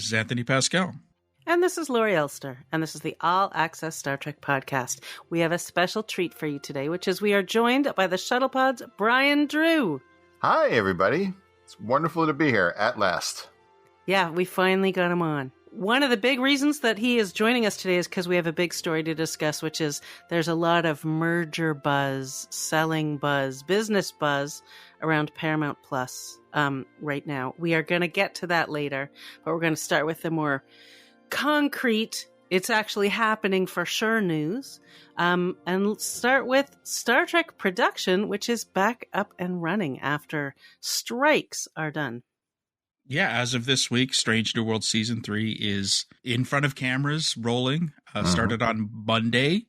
This is Anthony Pascal. And this is Laurie Elster, and this is the All Access Star Trek podcast. We have a special treat for you today, which is we are joined by the Shuttlepod's Brian Drew. Hi, everybody. It's wonderful to be here at last. Yeah, we finally got him on. One of the big reasons that he is joining us today is because we have a big story to discuss, which is there's a lot of merger buzz, selling buzz, business buzz around Paramount Plus right now. We are going to get to that later, but we're going to start with the more concrete, it's actually happening for sure news, and start with Star Trek production, which is back up and running after strikes are done. Yeah, as of this week, Strange New World Season 3 is in front of cameras, rolling. Started on Monday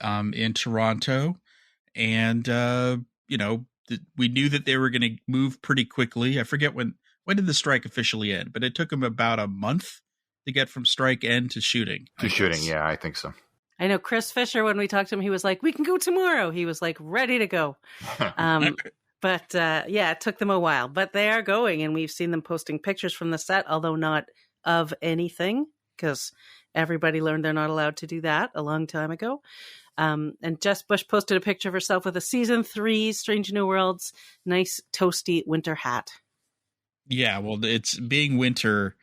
in Toronto. And, we knew that they were going to move pretty quickly. I forget when did the strike officially end, but it took them about a month to get from strike end to shooting. Yeah, I think so. I know Chris Fisher, when we talked to him, he was like, we can go tomorrow. He was like, ready to go. But it took them a while, but they are going, and we've seen them posting pictures from the set, although not of anything, because everybody learned they're not allowed to do that a long time ago. And Jess Bush posted a picture of herself with a season 3 Strange New Worlds, nice toasty winter hat. Yeah, well, it's being winter.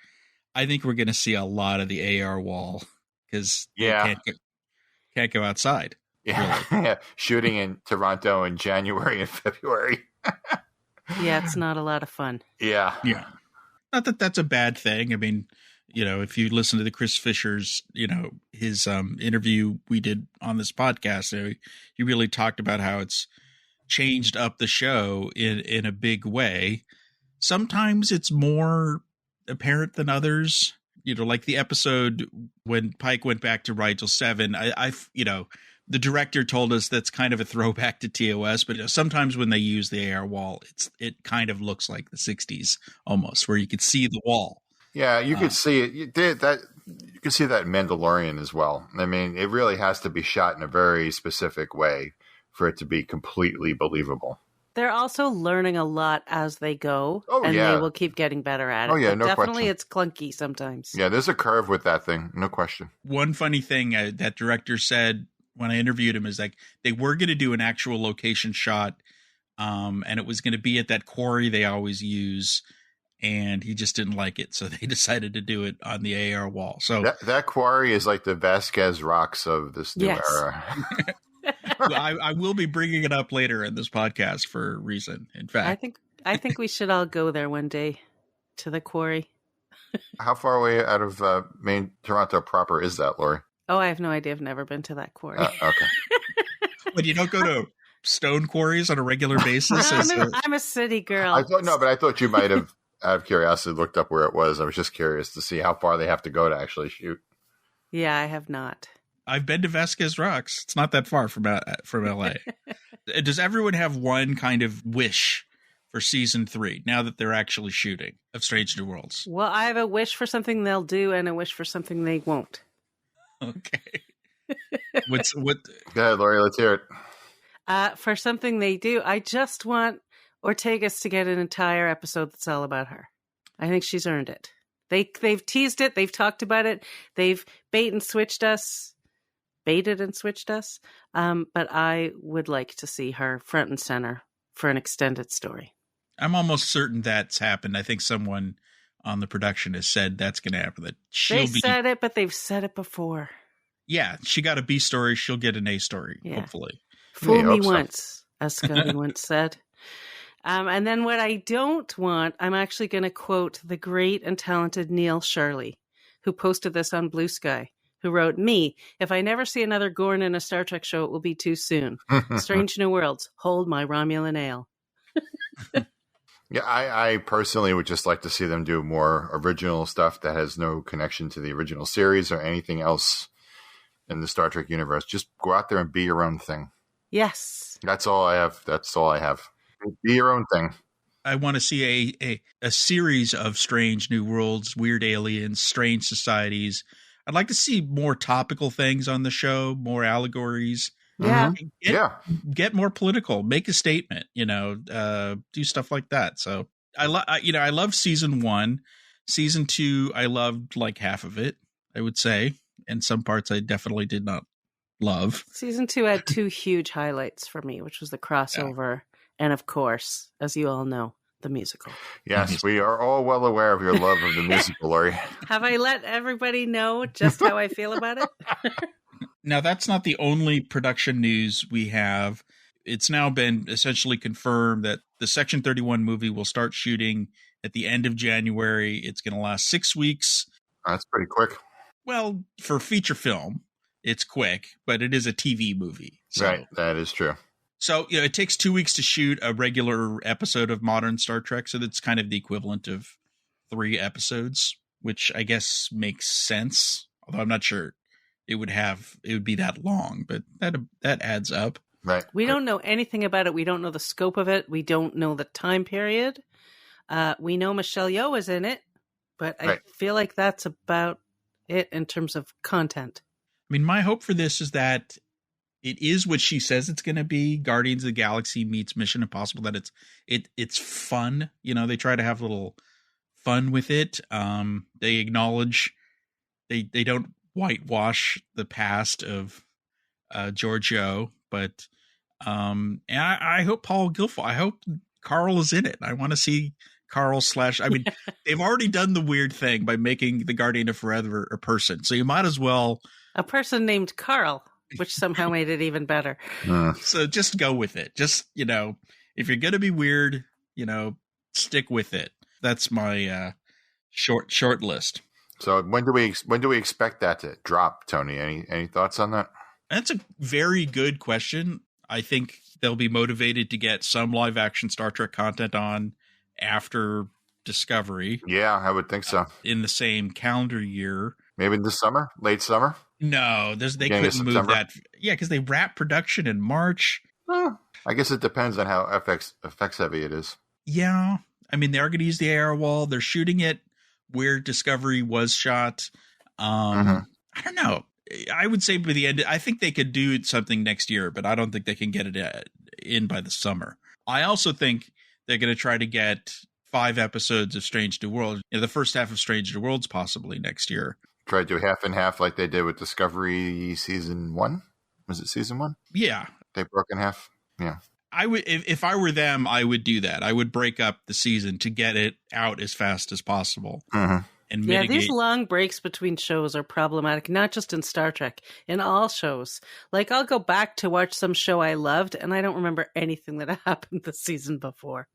I think we're going to see a lot of the AR wall because can't go outside. Yeah, really. Yeah. Shooting in Toronto in January and February. Yeah, it's not a lot of fun. Yeah. Not that that's a bad thing. I mean, if you listen to the Chris Fisher's, his interview we did on this podcast, he really talked about how it's changed up the show in a big way. Sometimes it's more apparent than others. Like the episode when Pike went back to Rigel 7, the director told us that's kind of a throwback to TOS, but sometimes when they use the AR wall, it kind of looks like the 60s almost, where you could see the wall. Yeah, you could see it. You can see that in Mandalorian as well. I mean, it really has to be shot in a very specific way for it to be completely believable. They're also learning a lot as they go, they will keep getting better at it. Oh, yeah, no definitely question. It's clunky sometimes. Yeah, there's a curve with that thing, no question. One funny thing that director said when I interviewed him is like they were going to do an actual location shot, and it was going to be at that quarry they always use, and he just didn't like it, so they decided to do it on the AR wall. So that quarry is like the Vasquez rocks of this new era. I will be bringing it up later in this podcast for a reason. In fact, I think we should all go there one day to the quarry. How far away out of main Toronto proper is that, Laurie? Oh, I have no idea. I've never been to that quarry. Okay. But you don't go to stone quarries on a regular basis? I'm a city girl. I thought you might have, out of curiosity, looked up where it was. I was just curious to see how far they have to go to actually shoot. Yeah, I have not. I've been to Vasquez Rocks. It's not that far from LA. Does everyone have one kind of wish for season 3 now that they're actually shooting of Strange New Worlds? Well, I have a wish for something they'll do and a wish for something they won't. Okay. What? Go ahead, Laurie. Let's hear it. For something they do, I just want Ortegas to get an entire episode that's all about her. I think she's earned it. They've teased it. They've talked about it. They've baited and switched us. But I would like to see her front and center for an extended story. I'm almost certain that's happened. I think someone on the production has said that's going to happen. That said it, but they've said it before. Yeah, she got a B story. She'll get an A story, hopefully. Fool me once, as Scotty once said. And then what I don't want, I'm actually going to quote the great and talented Neil Shirley, who posted this on Blue Sky, who wrote, "Me, if I never see another Gorn in a Star Trek show, it will be too soon. Strange New Worlds, hold my Romulan ale." Yeah, I personally would just like to see them do more original stuff that has no connection to the original series or anything else in the Star Trek universe. Just go out there and be your own thing. Yes. That's all I have. Be your own thing. I want to see a series of Strange New Worlds, weird aliens, strange societies. I'd like to see more topical things on the show, more allegories. Yeah. Get more political, make a statement, do stuff like that. So I love season 1. Season 2, I loved like half of it, I would say. And some parts I definitely did not love. Season 2 had 2 huge highlights for me, which was the crossover and, of course, as you all know, the musical. Yes, we are all well aware of your love of the musical, Lori. Have I let everybody know just how I feel about it? Now, that's not the only production news we have. It's now been essentially confirmed that the Section 31 movie will start shooting at the end of January. It's going to last 6 weeks. That's pretty quick. Well, for feature film, it's quick, but it is a TV movie. So. Right, that is true. So, it takes 2 weeks to shoot a regular episode of modern Star Trek. So that's kind of the equivalent of 3 episodes, which I guess makes sense. Although I'm not sure it would be that long, but that adds up. Right. We don't know anything about it. We don't know the scope of it. We don't know the time period. We know Michelle Yeoh is in it, but I feel like that's about it in terms of content. I mean, my hope for this is that it is what she says it's going to be. Guardians of the Galaxy meets Mission Impossible. That it's fun. They try to have a little fun with it. They acknowledge they don't whitewash the past of Giorgio, but and I hope Paul Gilfoyle. I hope Carl is in it. I want to see Carl / I mean, they've already done the weird thing by making the Guardian of Forever a person, so you might as well a person named Carl, which somehow made it even better. So just go with it. Just if you're gonna be weird, stick with it. That's my short list. So when do we expect that to drop, Tony? Any thoughts on that? That's a very good question. I think they'll be motivated to get some live action Star Trek content on after Discovery. Yeah, I would think so. In the same calendar year. Maybe this summer, late summer? No, they couldn't move that. Yeah, because they wrap production in March. I guess it depends on how effects heavy it is. Yeah. I mean, they are going to use the AR wall. They're shooting it where Discovery was shot. I don't know. I would say by the end, I think they could do something next year, but I don't think they can get it in by the summer. I also think they're going to try to get 5 episodes of Strange New Worlds, the first half of Strange New Worlds possibly next year. Try to do half and half like they did with Discovery season 1. Was it season 1? Yeah. They broke in half. Yeah. I would, if I were them, I would do that. I would break up the season to get it out as fast as possible. And mitigate. These long breaks between shows are problematic, not just in Star Trek, in all shows. Like, I'll go back to watch some show I loved, and I don't remember anything that happened the season before.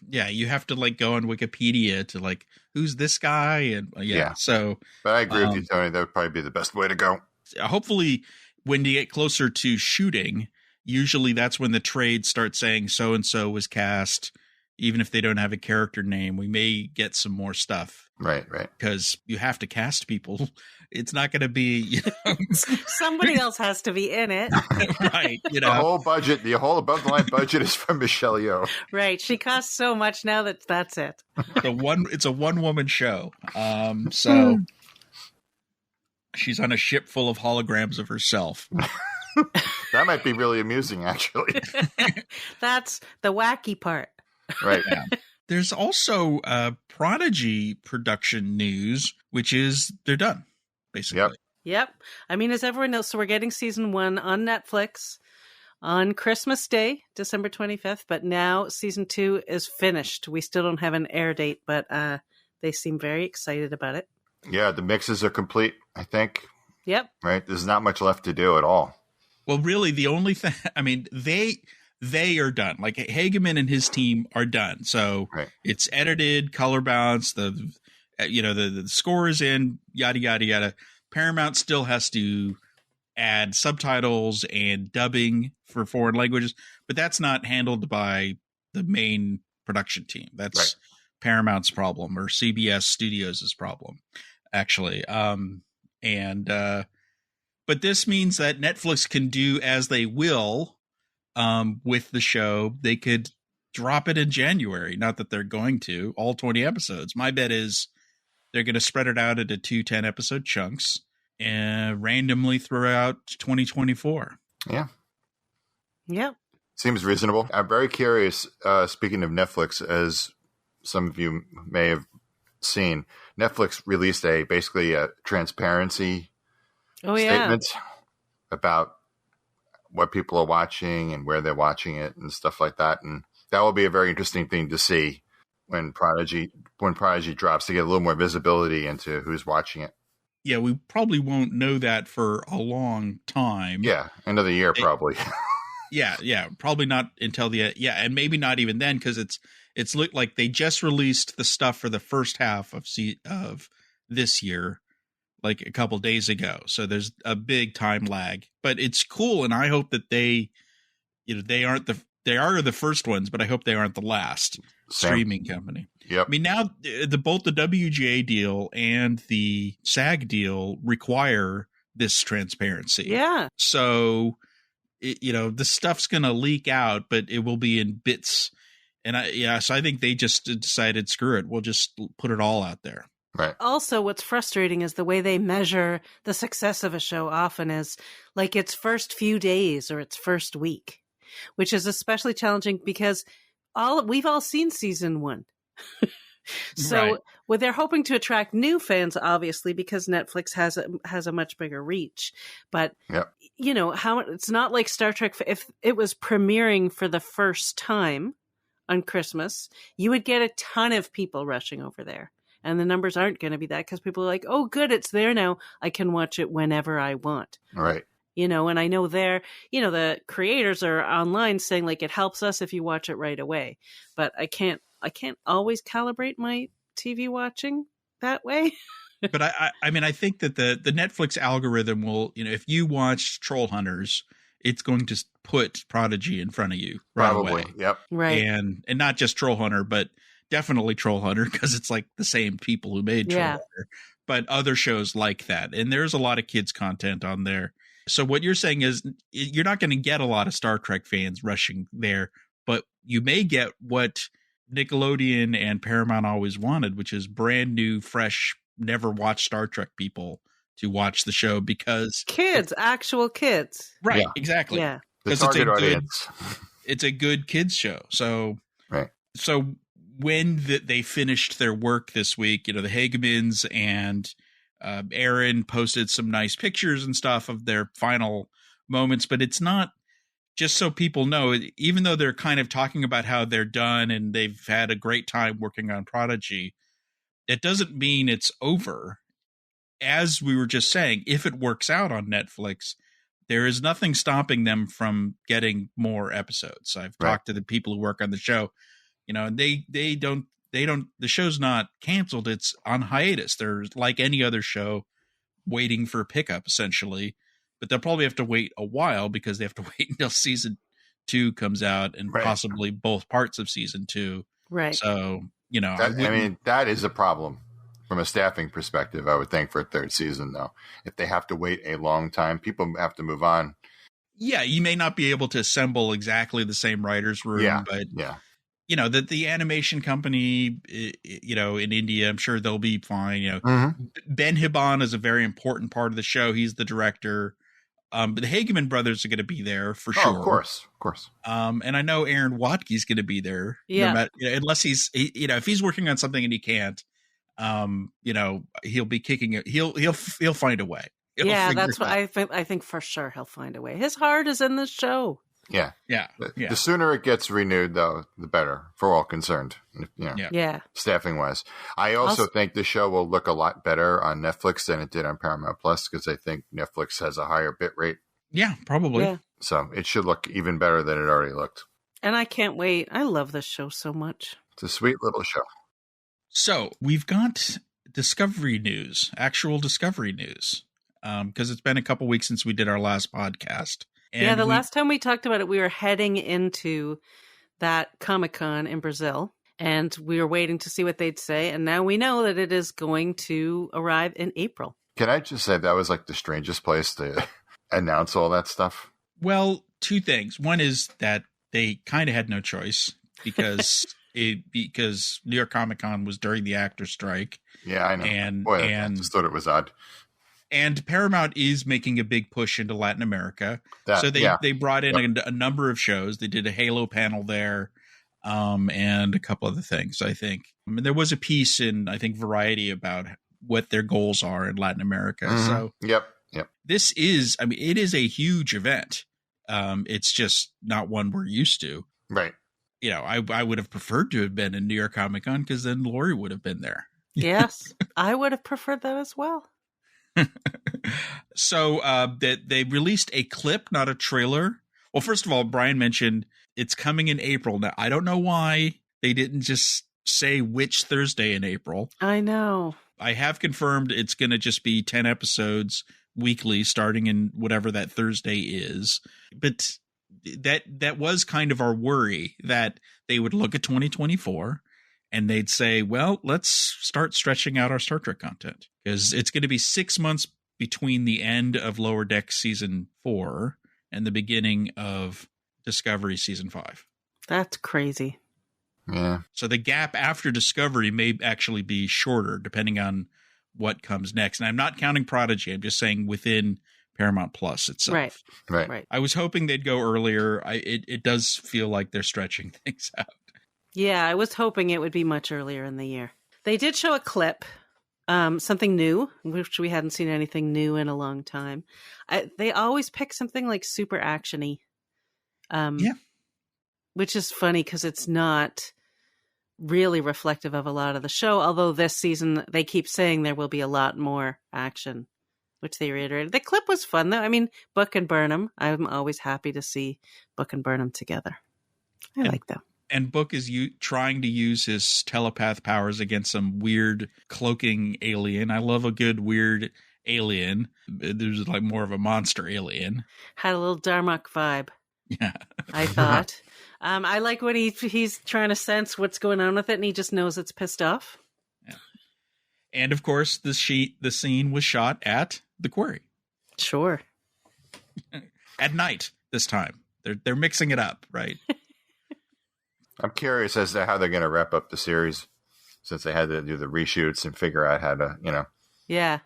Yeah, you have to go on Wikipedia to who's this guy? And so. But I agree with you, Tony. That would probably be the best way to go. Hopefully, when you get closer to shooting, usually that's when the trades start saying so-and-so was cast. Even if they don't have a character name, we may get some more stuff. Right. Because you have to cast people. It's not going to be, somebody else has to be in it. Right. The whole budget, the whole above the line budget is from Michelle Yeoh. Right. She costs so much now that's it. It's a one-woman show. So she's on a ship full of holograms of herself. That might be really amusing, actually. That's the wacky part. Right. Yeah. There's also Prodigy production news, which is they're done, basically. Yep. I mean, as everyone knows, so we're getting season 1 on Netflix on Christmas Day, December 25th. But now season 2 is finished. We still don't have an air date, but they seem very excited about it. Yeah, the mixes are complete, I think. Yep. Right. There's not much left to do at all. Well, really, the only thing, I mean, they are done. Hageman and his team are done. So It's edited, color balanced, the score is in, yada, yada, yada. Paramount still has to add subtitles and dubbing for foreign languages, but that's not handled by the main production team. That's Paramount's problem, or CBS Studios' problem, actually. But this means that Netflix can do as they will with the show. They could drop it in January. Not that they're going to, all 20 episodes. My bet is they're going to spread it out into 2 10-episode chunks and randomly throughout 2024. Yeah. Yep. Seems reasonable. I'm very curious, speaking of Netflix, as some of you may have seen, Netflix released basically a transparency statement about what people are watching and where they're watching it and stuff like that. And that will be a very interesting thing to see when Prodigy drops, to get a little more visibility into who's watching it. Yeah, we probably won't know that for a long time. Yeah, another year probably. Yeah, probably not until and maybe not even then, because it's looked like they just released the stuff for the first half of this year, like a couple days ago. So there's a big time lag, but it's cool, and I hope that they are the first ones, but I hope they aren't the last streaming company. Yep. I mean, now both the WGA deal and the SAG deal require this transparency. Yeah. So, the stuff's going to leak out, but it will be in bits. And so I think they just decided, screw it, we'll just put it all out there. Right. Also, what's frustrating is the way they measure the success of a show often is like its first few days or its first week, which is especially challenging because we've all seen season 1. So well, they're hoping to attract new fans, obviously, because Netflix has a much bigger reach. But it's not like Star Trek. If it was premiering for the first time on Christmas, you would get a ton of people rushing over there. And the numbers aren't going to be that because people are like, oh, good, it's there now. I can watch it whenever I want. Right. And I know the creators are online saying like it helps us if you watch it right away. But I can't always calibrate my TV watching that way. But I think that the Netflix algorithm will, if you watch Troll Hunters, it's going to put Prodigy in front of you right Probably. away. Yep. Right. And not just Troll Hunter, but definitely Troll Hunter, because it's like the same people who made Troll Hunter, but other shows like that. And there's a lot of kids content on there. So what you're saying is you're not going to get a lot of Star Trek fans rushing there, but you may get what Nickelodeon and Paramount always wanted, which is brand new, fresh, never watched Star Trek people to watch the show, because actual kids. Right. Yeah. Exactly. Yeah. The target audience. It's a good kids show. So, right. So when they finished their work this week, the Hagemans and Aaron posted some nice pictures and stuff of their final moments, but it's not, just so people know, even though they're kind of talking about how they're done and they've had a great time working on Prodigy, it doesn't mean it's over. As we were just saying, if it works out on Netflix, there is nothing stopping them from getting more episodes. I've talked to the people who work on the show, and they don't, the show's not canceled. It's on hiatus. They're like any other show, waiting for pickup essentially, but they'll probably have to wait a while because they have to wait until season 2 comes out and possibly both parts of season 2. Right. So, that is a problem from a staffing perspective, I would think, for a third season, though. If they have to wait a long time, people have to move on. Yeah, you may not be able to assemble exactly the same writer's room, but the animation company, in India, I'm sure they'll be fine. Ben Hibon is a very important part of the show. He's the director. But the Hageman brothers are going to be there for sure. Of course. And I know Aaron Watke's going to be there. Yeah. No matter, unless if he's working on something and he can't, he'll be kicking it. He'll find a way. That's what I think. I think for sure he'll find a way. His heart is in this show. Yeah. The sooner it gets renewed, though, the better for all concerned. Staffing wise, I also think the show will look a lot better on Netflix than it did on Paramount Plus, because I think Netflix has a higher bit rate. Yeah, probably. Yeah. So it should look even better than it already looked. And I can't wait. I love this show so much. It's a sweet little show. So we've got actual Discovery news, because it's been a couple weeks since we did our last podcast. And last time we talked about it, we were heading into that Comic-Con in Brazil, and we were waiting to see what they'd say. And now we know that it is going to arrive in April. Can I just say that was like the strangest place to announce all that stuff? Well, two things. One is that they kind of had no choice because New York Comic-Con was during the actor strike. Yeah, I know. And I just thought it was odd. And Paramount is making a big push into Latin America. So they brought in a number of shows. They did a Halo panel there. and a couple other things, I think. I mean, there was a piece in, I think, Variety about what their goals are in Latin America. Mm-hmm. So Yep. This is, I mean, it is a huge event. It's just not one we're used to. Right. You know, I would have preferred to have been in New York Comic Con because then Lori would have been there. Yes, I would have preferred that as well. So they released a clip, not a trailer. Well, first of all, Brian mentioned it's coming in April. Now, I don't know why they didn't just say which Thursday in April. I know. I have confirmed it's going to just be 10 episodes weekly, starting in whatever that Thursday is. But that was kind of our worry, that they would look at 2024 and they'd say, well, let's start stretching out our Star Trek content, because it's going to be 6 months between the end of Lower Deck season 4 and the beginning of Discovery season 5. That's crazy. Yeah. So the gap after Discovery may actually be shorter, depending on what comes next. And I'm not counting Prodigy. I'm just saying within Paramount Plus itself. Right. I was hoping they'd go earlier. It does feel like they're stretching things out. Yeah, I was hoping it would be much earlier in the year. They did show a clip, something new, which we hadn't seen anything new in a long time. They always pick something like super action-y. Yeah. Which is funny because it's not really reflective of a lot of the show, although this season they keep saying there will be a lot more action, which they reiterated. The clip was fun, though. I mean, Book and Burnham. I'm always happy to see Book and Burnham together. I like them. And Book is trying to use his telepath powers against some weird cloaking alien. I love a good weird alien. There's like more of a monster alien. Had a little Darmok vibe. Yeah. I thought. I like when he's trying to sense what's going on with it, and he just knows it's pissed off. Yeah. And of course, the scene was shot at the Quarry. Sure. At night this time. They're mixing it up, right? I'm curious as to how they're going to wrap up the series, since they had to do the reshoots and figure out how to, Yeah.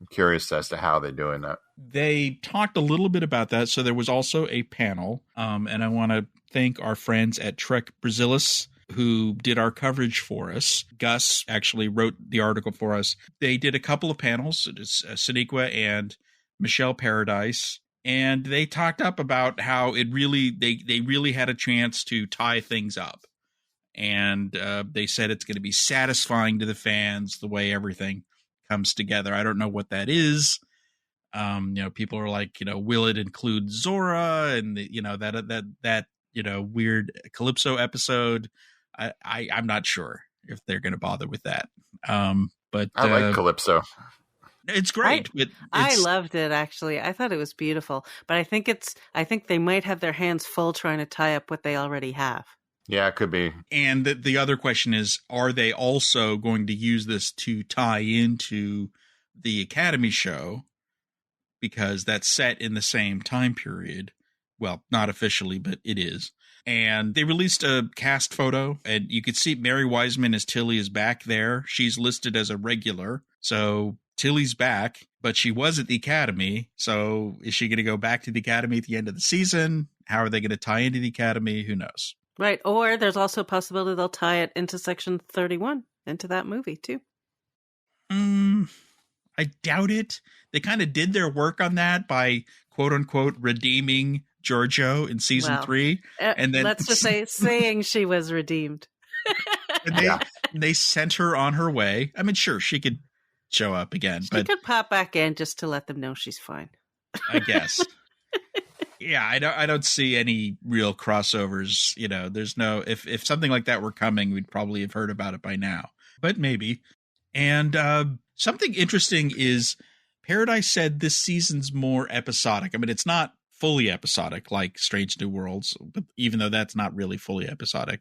I'm curious as to how they're doing that. They talked a little bit about that. So there was also a panel, and I want to thank our friends at Trek Brasilis who did our coverage for us. Gus actually wrote the article for us. They did a couple of panels. It's Sonequa and Michelle Paradise. And they talked up about how it really, they really had a chance to tie things up. And they said it's going to be satisfying to the fans the way everything comes together. I don't know what that is. People are like, will it include Zora and that weird Calypso episode? I'm not sure if they're going to bother with that. But I like Calypso. It's great. I loved it, actually. I thought it was beautiful, but I think they might have their hands full trying to tie up what they already have. Yeah, it could be. And the other question is, are they also going to use this to tie into the Academy show? Because that's set in the same time period. Well, not officially, but it is. And they released a cast photo, and you could see Mary Wiseman as Tilly is back there. She's listed as a regular. So Tilly's back, but she was at the Academy. So is she going to go back to the Academy at the end of the season? How are they going to tie into the Academy? Who knows? Right. Or there's also a possibility they'll tie it into Section 31, into that movie, too. I doubt it. They kind of did their work on that by, quote unquote, redeeming Giorgio in season 3. And then let's just say saying she was redeemed. And they sent her on her way. I mean, sure, she could show up again. She could pop back in just to let them know she's fine. I guess. Yeah, I don't see any real crossovers. There's no, if something like that were coming, we'd probably have heard about it by now. But maybe. And something interesting is Paradise said this season's more episodic. I mean, it's not fully episodic like Strange New Worlds, but even though that's not really fully episodic,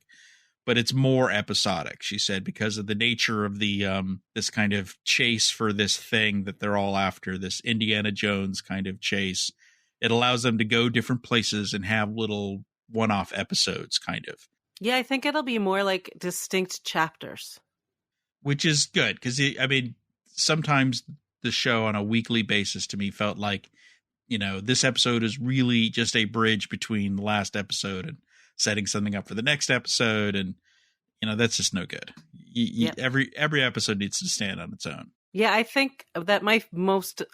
but it's more episodic, she said, because of the nature of the this kind of chase for this thing that they're all after, this Indiana Jones kind of chase. It allows them to go different places and have little one-off episodes, kind of. Yeah, I think it'll be more like distinct chapters. Which is good, because, sometimes the show on a weekly basis to me felt like, this episode is really just a bridge between the last episode and setting something up for the next episode, and that's just no good. Every episode needs to stand on its own. Yeah, I think that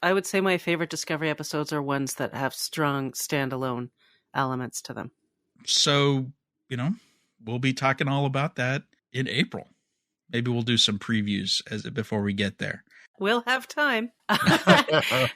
I would say my favorite Discovery episodes are ones that have strong standalone elements to them. So, we'll be talking all about that in April. Maybe we'll do some previews before we get there. We'll have time.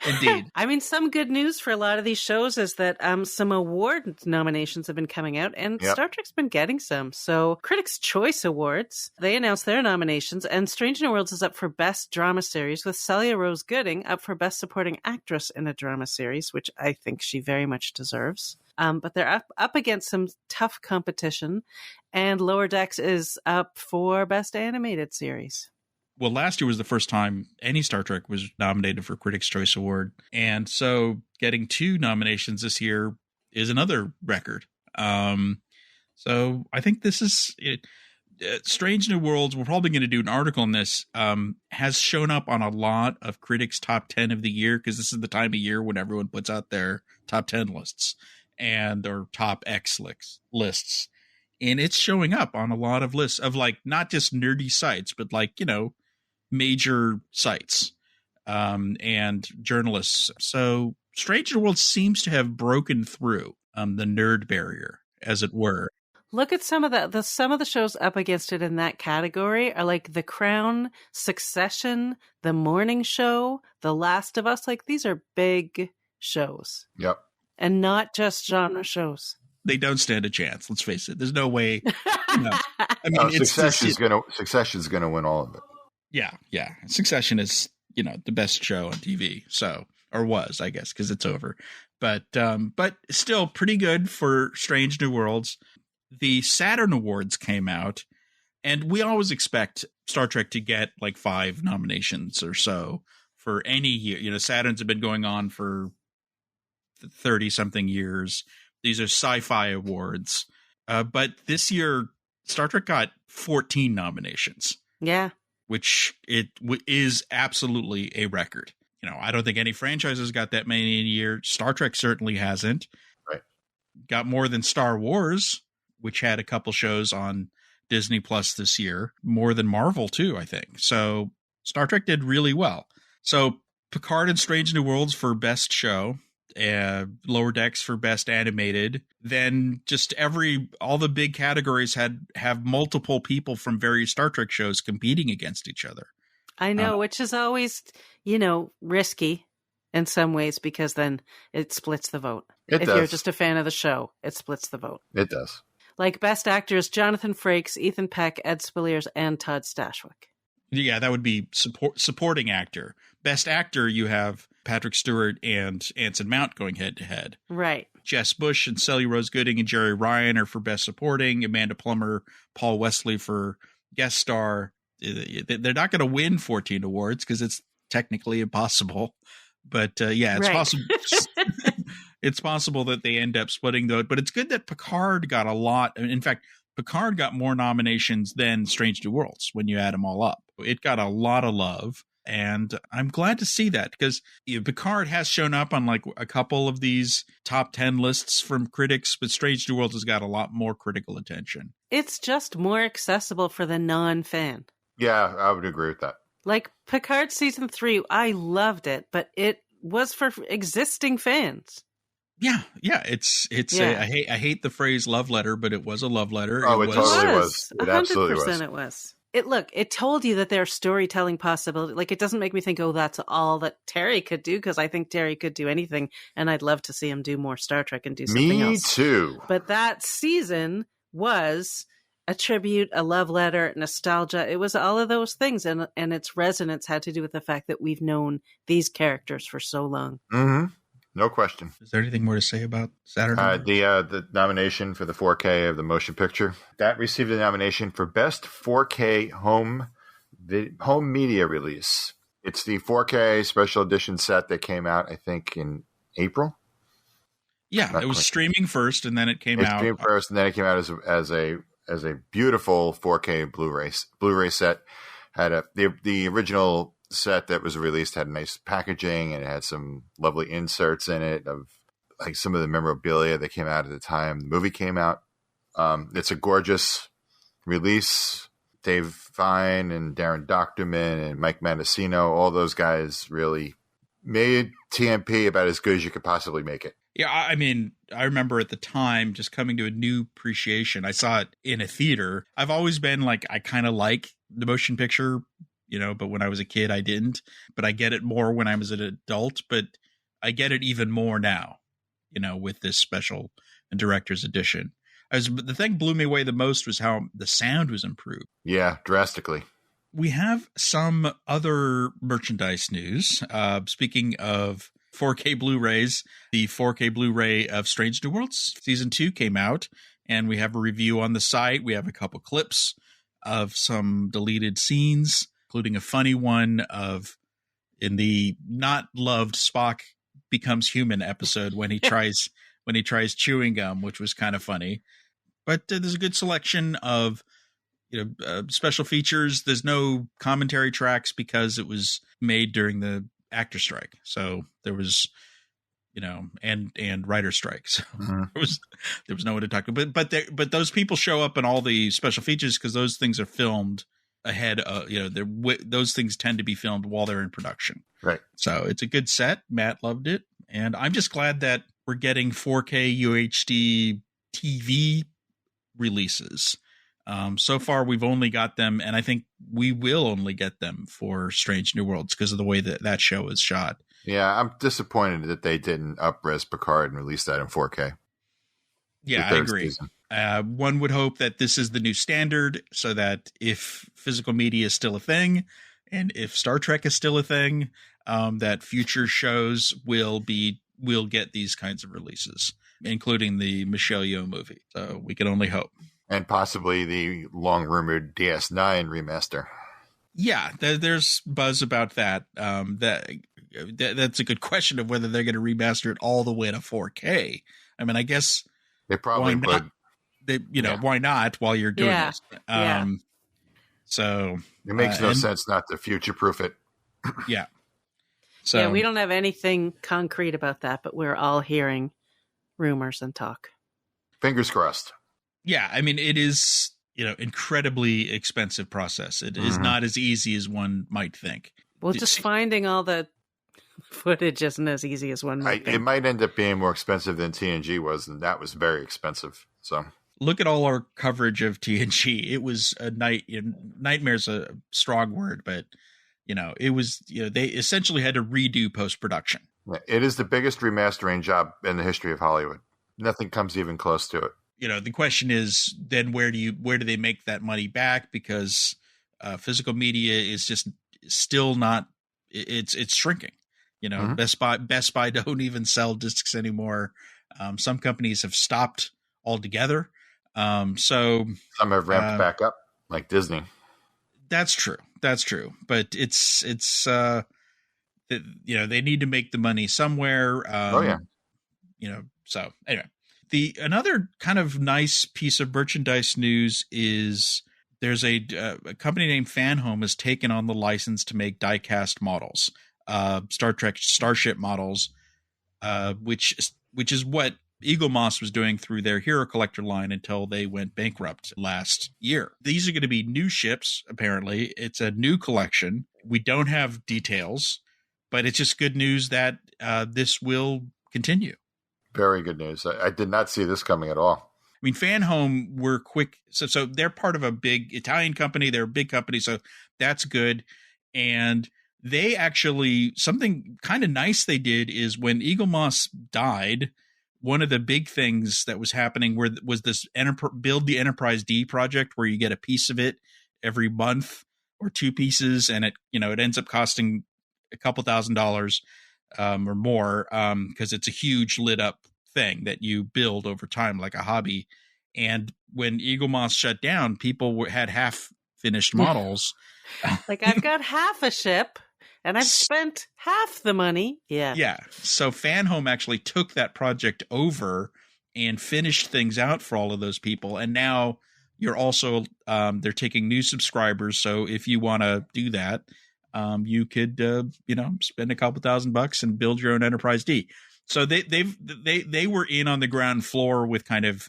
Indeed. I mean, some good news for a lot of these shows is that some award nominations have been coming out, and Star Trek's been getting some. So Critics' Choice Awards, they announced their nominations, and Strange New Worlds is up for Best Drama Series, with Celia Rose Gooding up for Best Supporting Actress in a Drama Series, which I think she very much deserves. But they're up against some tough competition, and Lower Decks is up for Best Animated Series. Well, last year was the first time any Star Trek was nominated for Critics' Choice Award. And so getting 2 nominations this year is another record. So I think this is it. Strange New Worlds, we're probably going to do an article on this, has shown up on a lot of critics' top 10 of the year, because this is the time of year when everyone puts out their top 10 lists and their top X lists. And it's showing up on a lot of lists of not just nerdy sites, but major sites and journalists. So Strange New Worlds seems to have broken through the nerd barrier, as it were. Look at some of the shows up against it in that category are like The Crown, Succession, The Morning Show, The Last of Us. These are big shows. Yep. And not just genre shows. They don't stand a chance. Let's face it. There's no way. Succession's going to win all of it. Yeah. Succession is, the best show on TV. So, or was, I guess, because it's over. But still pretty good for Strange New Worlds. The Saturn Awards came out, and we always expect Star Trek to get 5 nominations or so for any year. Saturns have been going on for 30-something years. These are sci-fi awards. But this year, Star Trek got 14 nominations. Yeah. Which is absolutely a record. I don't think any franchise has got that many in a year. Star Trek certainly hasn't. Right. Got more than Star Wars, which had a couple shows on Disney Plus this year. More than Marvel, too, I think. So Star Trek did really well. So Picard and Strange New Worlds for Best Show. Lower Decks for Best Animated. Then just all the big categories have multiple people from various Star Trek shows competing against each other. I know, which is always, risky in some ways, because then it splits the vote. If you're just a fan of the show, it splits the vote. It does. Best actors, Jonathan Frakes, Ethan Peck, Ed Spaliers, and Todd Stashwick. Yeah, that would be supporting actor. Best actor, you have Patrick Stewart and Anson Mount going head-to-head. Right. Jess Bush and Celia Rose Gooding and Jerry Ryan are for Best Supporting. Amanda Plummer, Paul Wesley for Guest Star. They're not going to win 14 awards because it's technically impossible. But it's possible. It's possible that they end up splitting those. But it's good that Picard got a lot. In fact, Picard got more nominations than Strange New Worlds when you add them all up. It got a lot of love. And I'm glad to see that, because Picard has shown up on a couple of these top 10 lists from critics, but Strange New Worlds has got a lot more critical attention. It's just more accessible for the non-fan. Yeah, I would agree with that. Picard season 3, I loved it, but it was for existing fans. Yeah. I hate the phrase love letter, but it was a love letter. Oh, it totally was. It absolutely was. 100% it was. It told you that there's storytelling possibility. It doesn't make me think, oh, that's all that Terry could do, because I think Terry could do anything, and I'd love to see him do more Star Trek and do something else. Me too. But that season was a tribute, a love letter, nostalgia. It was all of those things, and its resonance had to do with the fact that we've known these characters for so long. Mm-hmm. No question. Is there anything more to say about Saturday? The nomination for the 4K of the motion picture, that received a nomination for Best 4K Home Media Release. It's the 4K special edition set that came out, I think, in April. Yeah, it was streaming first, and then it came out. Streamed first, and then it came out as a beautiful 4K Blu-ray set. Had the original set that was released had nice packaging, and it had some lovely inserts in it of some of the memorabilia that came out at the time the movie came out. It's a gorgeous release. Dave Vine and Darren Doctorman and Mike Mendocino, all those guys really made TMP about as good as you could possibly make it. Yeah, I mean, I remember at the time just coming to a new appreciation. I saw it in a theater. I've always been like, I kind of like the motion picture, but when I was a kid, I didn't. But I get it more when I was an adult, but I get it even more now, with this special director's edition. The thing blew me away the most was how the sound was improved. Yeah, drastically. We have some other merchandise news. Speaking of 4K Blu-rays, the 4K Blu-ray of Strange New Worlds Season 2 came out, and we have a review on the site. We have a couple clips of some deleted scenes, including a funny one in the not loved Spock becomes human episode when he tries chewing gum, which was kind of funny. But there's a good selection of special features. There's no commentary tracks because it was made during the actor strike. So there was, and writer strike. So there was no one to talk to. But those people show up in all the special features because those things are filmed ahead of, those things tend to be filmed while they're in production. Right. So it's a good set. Matt loved it. And I'm just glad that we're getting 4K UHD TV releases. So far, we've only got them, and I think we will only get them for Strange New Worlds because of the way that show is shot. Yeah, I'm disappointed that they didn't up-res Picard and release that in 4K. Yeah, I agree. One would hope that this is the new standard so that if physical media is still a thing, and if Star Trek is still a thing, that future shows will get these kinds of releases, including the Michelle Yeoh movie. So we can only hope. And possibly the long-rumored DS9 remaster. Yeah, there's buzz about that. That's a good question of whether they're going to remaster it all the way to 4K. I mean, I guess they probably would. Why not while you're doing this? So it makes no sense not to future-proof it. Yeah. So we don't have anything concrete about that, but we're all hearing rumors and talk. Fingers crossed. Yeah, I mean, it is, incredibly expensive process. It is not as easy as one might think. Well, just finding all the footage isn't as easy as one might think. It might end up being more expensive than TNG was, and that was very expensive. So look at all our coverage of TNG. It was a nightmare's a strong word, but it was, they essentially had to redo post-production. Yeah, it is the biggest remastering job in the history of Hollywood. Nothing comes even close to it. The question is then where do they make that money back? Because physical media is just still not, it's shrinking. Best Buy don't even sell discs anymore. Some companies have stopped altogether. So some have ramped back up, like Disney. That's true. But it's they need to make the money somewhere. So anyway. Another kind of nice piece of merchandise news is there's a company named Fanhome has taken on the license to make die-cast models, Star Trek Starship models, which is what Eagle Moss was doing through their Hero Collector line until they went bankrupt last year. These are going to be new ships, apparently. It's a new collection. We don't have details, but it's just good news that this will continue. Very good news. I did not see this coming at all. I mean, Fanhome were quick. So they're part of a big Italian company. They're a big company. So that's good. And they actually, something kind of nice they did is when Eagle Moss died, one of the big things that was happening was this Build the Enterprise D project where you get a piece of it every month or two pieces. And it ends up costing a couple $1,000 or more because it's a huge lit up thing that you build over time like a hobby. And when Eagle Moss shut down, people had half finished models. Like I've got half a ship and I've spent half the money. Yeah. So Fanhome actually took that project over and finished things out for all of those people. And now you're also they're taking new subscribers. So if you want to do that, you could, spend a couple $1,000 and build your own Enterprise D. So they were in on the ground floor with kind of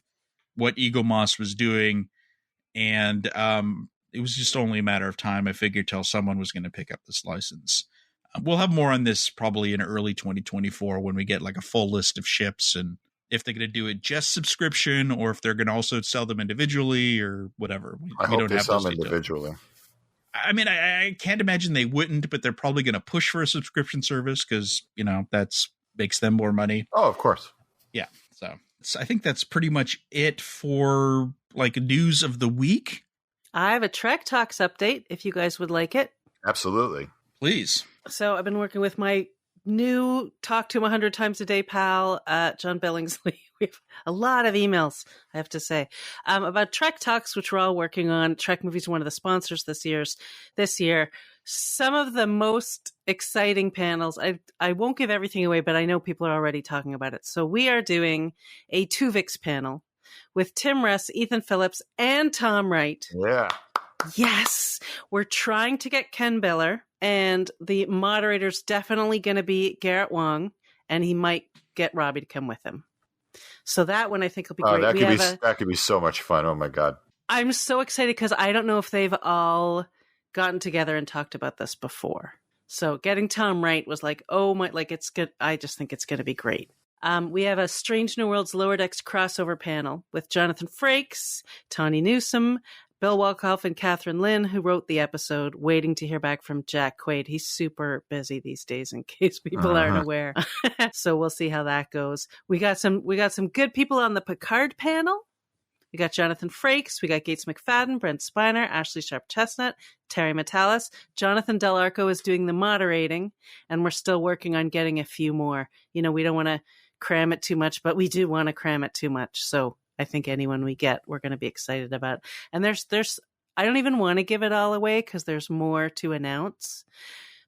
what Eaglemoss was doing. And it was just only a matter of time, I figured, till someone was going to pick up this license. We'll have more on this probably in early 2024 when we get like a full list of ships and if they're going to do it just subscription or if they're going to also sell them individually or whatever. I hope they sell them individually. I mean, I can't imagine they wouldn't, but they're probably going to push for a subscription service because, you know, that's makes them more money. Oh, of course. Yeah. So I think that's pretty much it for like news of the week. I have a Trek Talks update if you guys would like it. Absolutely. Please. So I've been working with my new talk to him 100 times a day pal, John Billingsley. We have a lot of emails, I have to say, about Trek Talks, which we're all working on. TrekMovie is one of the sponsors this year. Some of the most exciting panels, I won't give everything away, but I know people are already talking about it. So we are doing a Tuvix panel with Tim Russ, Ethan Phillips, and Tom Wright. Yeah. Yes. We're trying to get Ken Biller, and the moderator's definitely going to be Garrett Wong, and he might get Robbie to come with him. So that one I think will be great. That could be so much fun. Oh my God. I'm so excited because I don't know if they've all gotten together and talked about this before. So getting Tom Wright was like, oh my, like it's good. I just think it's going to be great. We have a Strange New Worlds Lower Decks crossover panel with Jonathan Frakes, Tawny Newsome, Bill Walkoff, and Catherine Lynn, who wrote the episode, waiting to hear back from Jack Quaid. He's super busy these days, in case people aren't aware. So we'll see how that goes. We got some good people on the Picard panel. We got Jonathan Frakes, we got Gates McFadden, Brent Spiner, Ashley Sharp-Chestnut, Terry Metalis. Jonathan Del Arco is doing the moderating, and we're still working on getting a few more. You know, we don't want to cram it too much, but we do want to cram it too much. So I think anyone we get, we're going to be excited about. And there's I don't even want to give it all away because there's more to announce.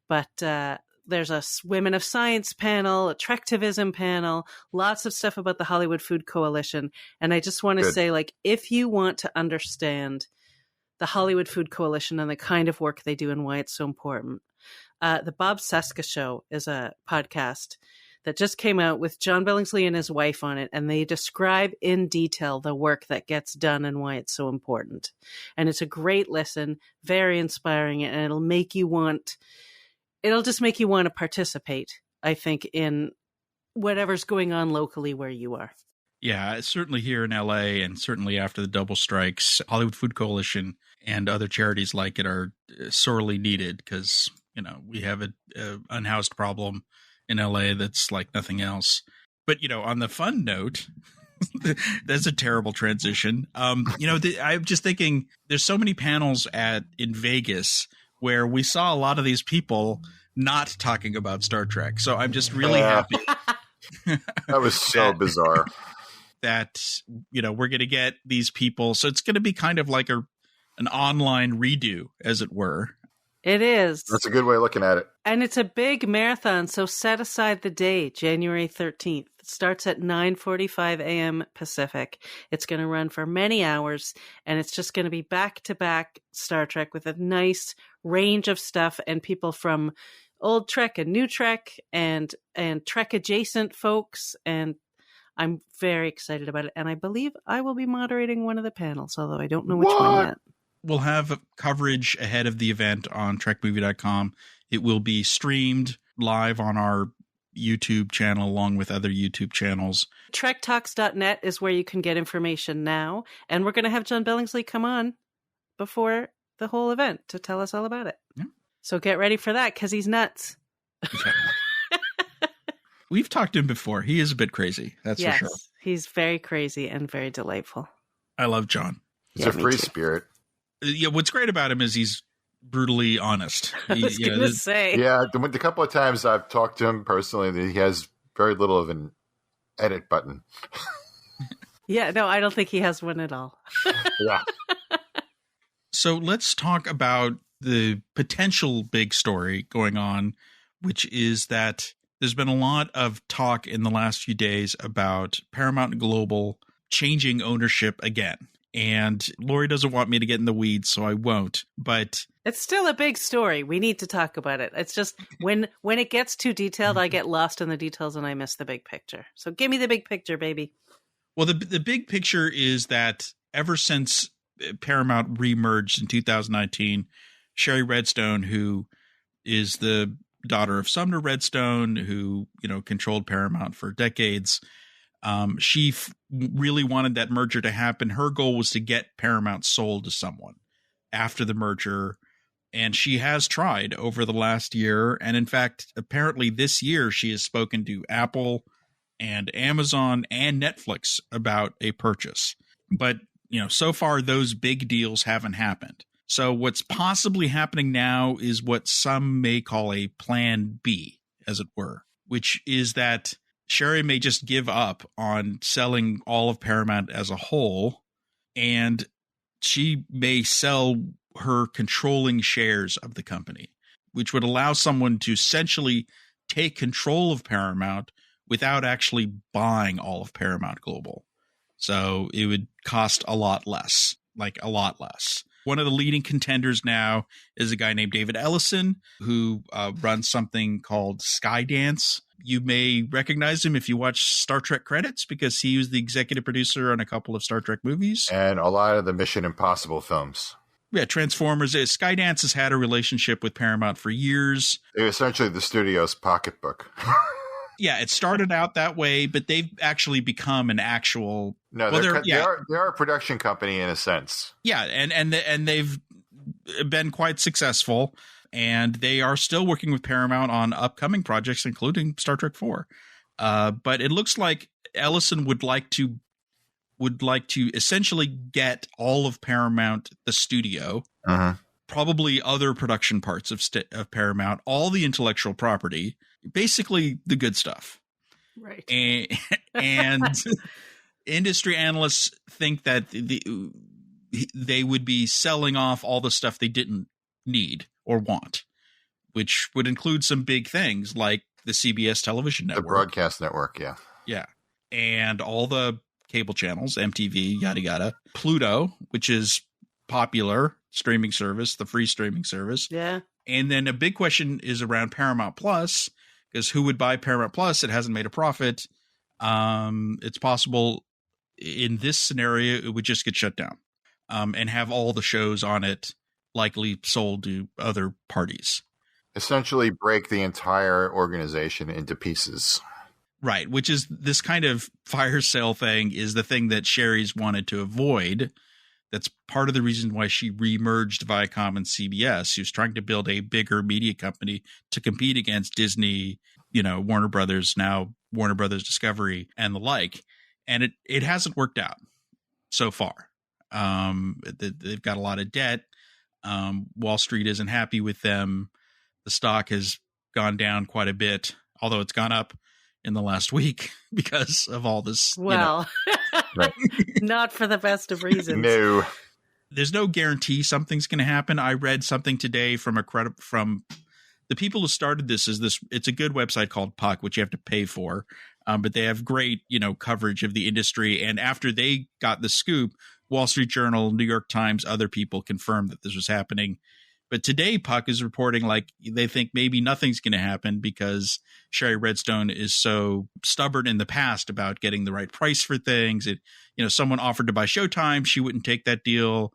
But there's a Women of Science panel, a Trektivism panel, lots of stuff about the Hollywood Food Coalition. And I just want to say, like, if you want to understand the Hollywood Food Coalition and the kind of work they do and why it's so important, the Bob Cesca Show is a podcast that just came out with John Billingsley and his wife on it, and they describe in detail the work that gets done and why it's so important. And it's a great listen, very inspiring, and it'll just make you want to participate, I think, in whatever's going on locally where you are. Yeah, certainly here in LA and certainly after the double strikes, Hollywood Food Coalition and other charities like it are sorely needed because, you know, we have an unhoused problem in LA that's like nothing else. But, you know, on the fun note, that's a terrible transition. You know, I'm just thinking there's so many panels in Vegas where we saw a lot of these people not talking about Star Trek. So I'm just really happy. That was so bizarre. That, you know, we're going to get these people. So it's going to be kind of like an online redo, as it were. It is. That's a good way of looking at it. And it's a big marathon, so set aside the day, January 13th. It starts at 9:45 a.m. Pacific. It's going to run for many hours, and it's just going to be back-to-back Star Trek with a nice range of stuff and people from old Trek and new Trek and Trek-adjacent folks, and I'm very excited about it. And I believe I will be moderating one of the panels, although I don't know which one yet. We'll have coverage ahead of the event on TrekMovie.com. It will be streamed live on our YouTube channel along with other YouTube channels. TrekTalks.net is where you can get information now. And we're going to have John Billingsley come on before the whole event to tell us all about it. Yeah. So get ready for that because he's nuts. Okay. We've talked to him before. He is a bit crazy. That's for sure. He's very crazy and very delightful. I love John. He's a free spirit. Yeah, what's great about him is he's brutally honest. I was going to say. Yeah, the couple of times I've talked to him personally, he has very little of an edit button. Yeah, no, I don't think he has one at all. Yeah. So let's talk about the potential big story going on, which is that there's been a lot of talk in the last few days about Paramount Global changing ownership again. And Lori doesn't want me to get in the weeds, so I won't. But it's still a big story. We need to talk about it. It's just when it gets too detailed, I get lost in the details and I miss the big picture. So give me the big picture, baby. Well, the big picture is that ever since Paramount remerged in 2019, Shari Redstone, who is the daughter of Sumner Redstone, who, controlled Paramount for decades, she really wanted that merger to happen. Her goal was to get Paramount sold to someone after the merger. And she has tried over the last year. And in fact, apparently this year, she has spoken to Apple and Amazon and Netflix about a purchase. But, so far, those big deals haven't happened. So what's possibly happening now is what some may call a plan B, as it were, which is that Shari may just give up on selling all of Paramount as a whole, and she may sell her controlling shares of the company, which would allow someone to essentially take control of Paramount without actually buying all of Paramount Global. So it would cost a lot less, like a lot less. One of the leading contenders now is a guy named David Ellison, who runs something called Skydance. You may recognize him if you watch Star Trek credits, because he was the executive producer on a couple of Star Trek movies. And a lot of the Mission Impossible films. Yeah, Transformers. Skydance has had a relationship with Paramount for years. They're essentially the studio's pocketbook. Yeah, it started out that way, but they've actually become an actual... No, they are a production company in a sense. Yeah, and they've been quite successful, and they are still working with Paramount on upcoming projects, including Star Trek 4. But it looks like Ellison would like to essentially get all of Paramount, the studio, probably other production parts of Paramount, all the intellectual property, basically the good stuff. Right. And industry analysts think that they would be selling off all the stuff they didn't need or want, which would include some big things like the CBS television network. The broadcast network, yeah. Yeah. And all the cable channels, MTV, yada, yada. Pluto, which is popular streaming service, the free streaming service. Yeah. And then a big question is around Paramount Plus, because who would buy Paramount Plus? It hasn't made a profit. It's possible in this scenario, it would just get shut down and have all the shows on it likely sold to other parties. Essentially break the entire organization into pieces. Right, which is this kind of fire sale thing is the thing that Shari's wanted to avoid. That's part of the reason why she remerged Viacom and CBS. She was trying to build a bigger media company to compete against Disney, Warner Brothers, now Warner Brothers Discovery, and the like. And it hasn't worked out so far. They've got a lot of debt. Wall Street isn't happy with them. The stock has gone down quite a bit, although it's gone up in the last week because of all this. Well, Right. Not for the best of reasons. No. There's no guarantee something's going to happen. I read something today from the people who started this. It's a good website called Puck, which you have to pay for. But they have great, coverage of the industry. And after they got the scoop, Wall Street Journal, New York Times, other people confirmed that this was happening. But today, Puck is reporting like they think maybe nothing's going to happen because Shari Redstone is so stubborn in the past about getting the right price for things. Someone offered to buy Showtime. She wouldn't take that deal.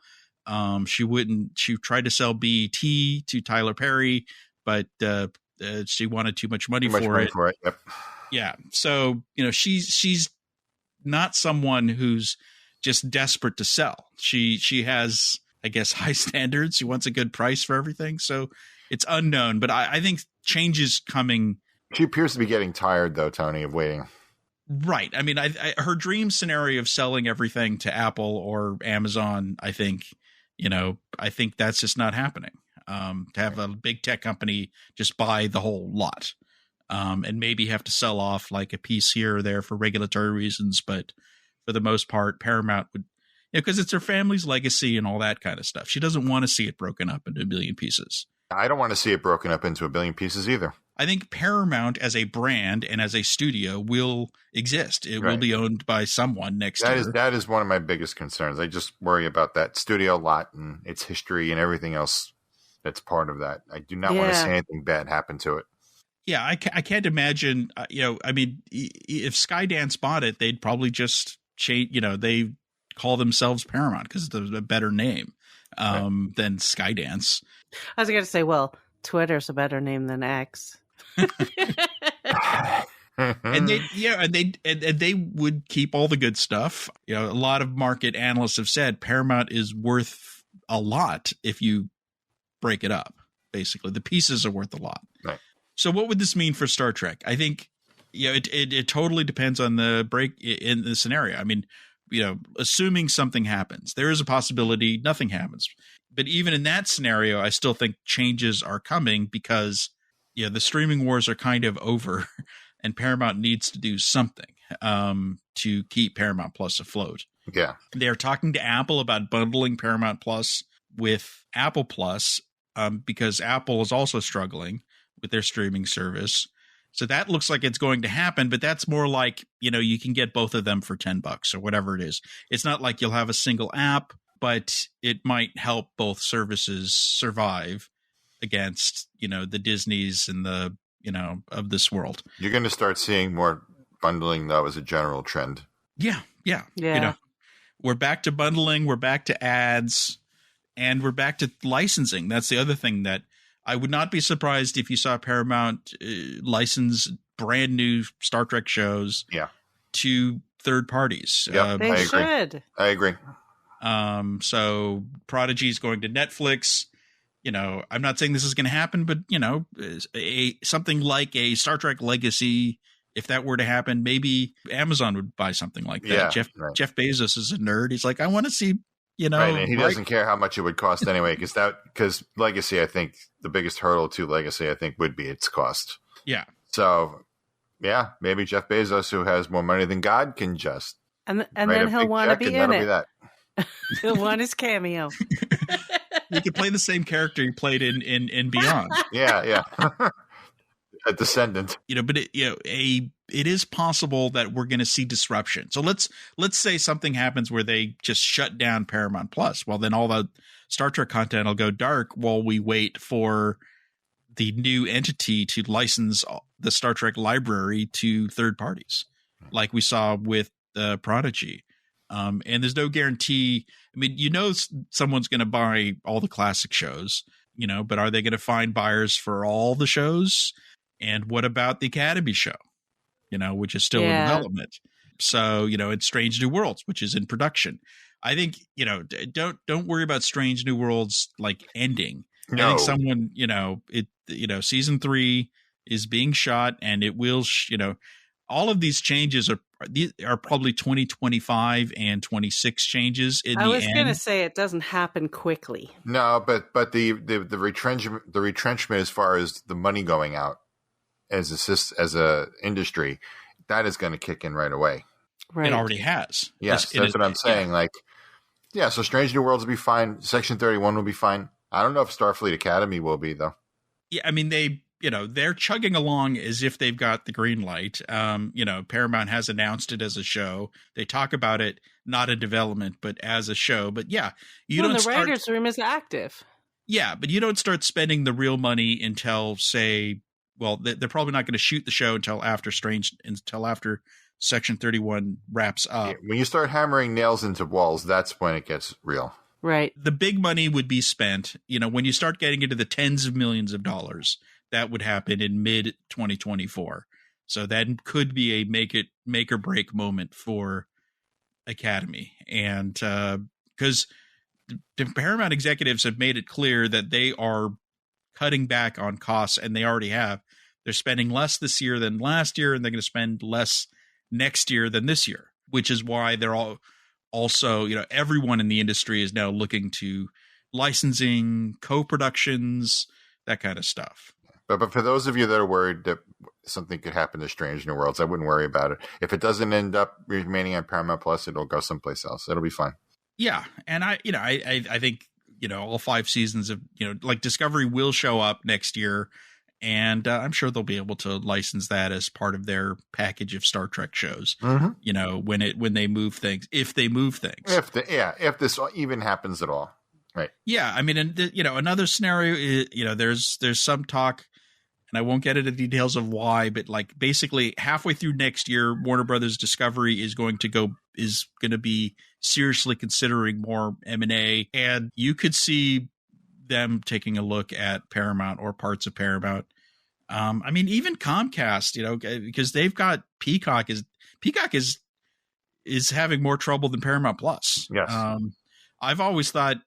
She tried to sell BET to Tyler Perry, but she wanted too much money for it. Yep. Yeah. So, she's not someone who's just desperate to sell. She has, I guess, high standards. She wants a good price for everything. So it's unknown, but I think change is coming. She appears to be getting tired, though, Tony, of waiting. Right. I mean, her dream scenario of selling everything to Apple or Amazon, I think that's just not happening. To have a big tech company just buy the whole lot and maybe have to sell off like a piece here or there for regulatory reasons. But for the most part, Paramount would, because it's her family's legacy and all that kind of stuff. She doesn't want to see it broken up into a billion pieces. I don't want to see it broken up into a billion pieces either. I think Paramount as a brand and as a studio will exist. It will be owned by someone next year. That is one of my biggest concerns. I just worry about that studio lot and its history and everything else that's part of that. I do not want to see anything bad happen to it. Yeah, I can't imagine, if Skydance bought it, they'd probably just they call themselves Paramount because it's a better name than Skydance. I was going to say, well, Twitter's a better name than X. And they would keep all the good stuff. A lot of market analysts have said Paramount is worth a lot if you break it up. Basically, the pieces are worth a lot. Right. So what would this mean for Star Trek? I think it totally depends on the break in the scenario. I mean, assuming something happens, there is a possibility nothing happens. But even in that scenario, I still think changes are coming because the streaming wars are kind of over. And Paramount needs to do something to keep Paramount Plus afloat. Yeah. They're talking to Apple about bundling Paramount Plus with Apple Plus because Apple is also struggling with their streaming service. So that looks like it's going to happen, but that's more like, you can get both of them for $10 or whatever it is. It's not like you'll have a single app, but it might help both services survive against, the Disneys and the of this world. You're going to start seeing more bundling, though, as a general trend. Yeah. We're back to bundling. We're back to ads, and we're back to licensing. That's the other thing that I would not be surprised if you saw Paramount license brand new Star Trek shows to third parties. Yeah, they should. I agree. So Prodigy is going to Netflix. I'm not saying this is going to happen, but something like a Star Trek Legacy, if that were to happen, maybe Amazon would buy something like that. Yeah, Jeff Bezos is a nerd. He's like, I want to see, right, and he doesn't care how much it would cost anyway, because Legacy, I think the biggest hurdle to Legacy, I think, would be its cost. Yeah. So, yeah, maybe Jeff Bezos, who has more money than God, can just and then he'll want to be in it. He'll want his cameo. You could play the same character you played in Beyond. Yeah. A descendant. But it is possible that we're going to see disruption. So let's say something happens where they just shut down Paramount Plus. Well, then all the Star Trek content will go dark while we wait for the new entity to license the Star Trek library to third parties, like we saw with Prodigy. And there's no guarantee. I mean, someone's going to buy all the classic shows, but are they going to find buyers for all the shows? And what about the Academy show, which is still in development? So, it's Strange New Worlds, which is in production. I think, don't worry about Strange New Worlds like ending. No. I think someone, season 3 is being shot, and it will, all of these changes are probably 2025 and 26 changes. I was going to say it doesn't happen quickly. No, but the retrenchment as far as the money going out as a industry, that is going to kick in right away. Right. It already has. Yes, that's what I'm saying. So Strange New Worlds will be fine. Section 31 will be fine. I don't know if Starfleet Academy will be, though. Yeah, I mean, they're chugging along as if they've got the green light. Paramount has announced it as a show. They talk about it not in development, but as a show. But yeah, the writers' room is active. Yeah, but you don't start spending the real money until, say, they're probably not going to shoot the show until after Section 31 wraps up. When you start hammering nails into walls, that's when it gets real. Right. The big money would be spent, when you start getting into the tens of millions of dollars. That would happen in mid 2024. So that could be a make or break moment for Academy. And because the Paramount executives have made it clear that they are cutting back on costs, and they already have. They're spending less this year than last year, and they're going to spend less next year than this year, which is why they're all also, everyone in the industry is now looking to licensing, co-productions, that kind of stuff. But for those of you that are worried that something could happen to Strange New Worlds, I wouldn't worry about it. If it doesn't end up remaining on Paramount Plus, it'll go someplace else. It'll be fine. Yeah, and I think all 5 seasons of like Discovery will show up next year, and I'm sure they'll be able to license that as part of their package of Star Trek shows. Mm-hmm. When they move things, if they move things, if this even happens at all, right? Yeah, I mean, and another scenario is there's some talk and I won't get into the details of why, but like basically halfway through next year, Warner Brothers Discovery is going to be seriously considering more M&A, and you could see them taking a look at Paramount or parts of Paramount. I mean, even Comcast, because they've got Peacock is having more trouble than Paramount Plus. Yes. I've always thought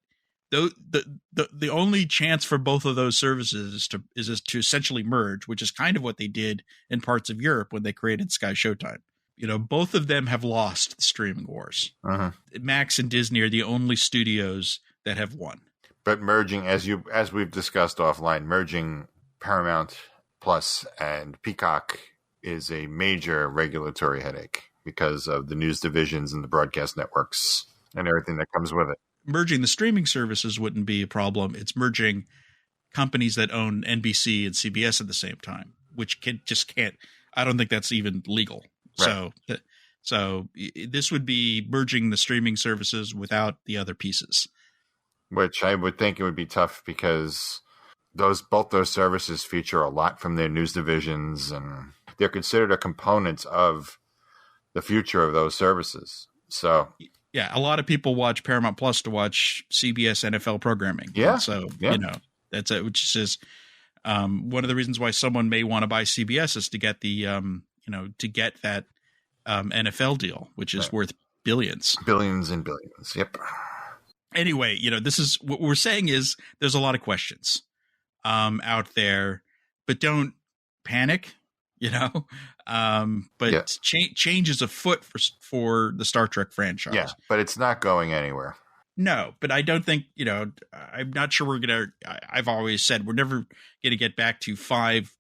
the only chance for both of those services is to essentially merge, which is kind of what they did in parts of Europe when they created Sky Showtime. Both of them have lost the streaming wars. Uh-huh. Max and Disney are the only studios that have won. But merging, as we've discussed offline, merging Paramount Plus and Peacock is a major regulatory headache because of the news divisions and the broadcast networks and everything that comes with it. Merging the streaming services wouldn't be a problem. It's merging companies that own NBC and CBS at the same time, which can't. I don't think that's even legal. Right. So this would be merging the streaming services without the other pieces. Which I would think it would be tough because both those services feature a lot from their news divisions, and they're considered a component of the future of those services. So yeah, a lot of people watch Paramount Plus to watch CBS NFL programming. Yeah. And so that's it. Which is one of the reasons why someone may want to buy CBS is to get the that NFL deal, which is worth billions and billions. Yep. Anyway, this is what we're saying is there's a lot of questions out there, but don't panic, change is afoot for the Star Trek franchise. Yeah, but it's not going anywhere. No, but I don't think, I'm not sure I've always said we're never going to get back to 5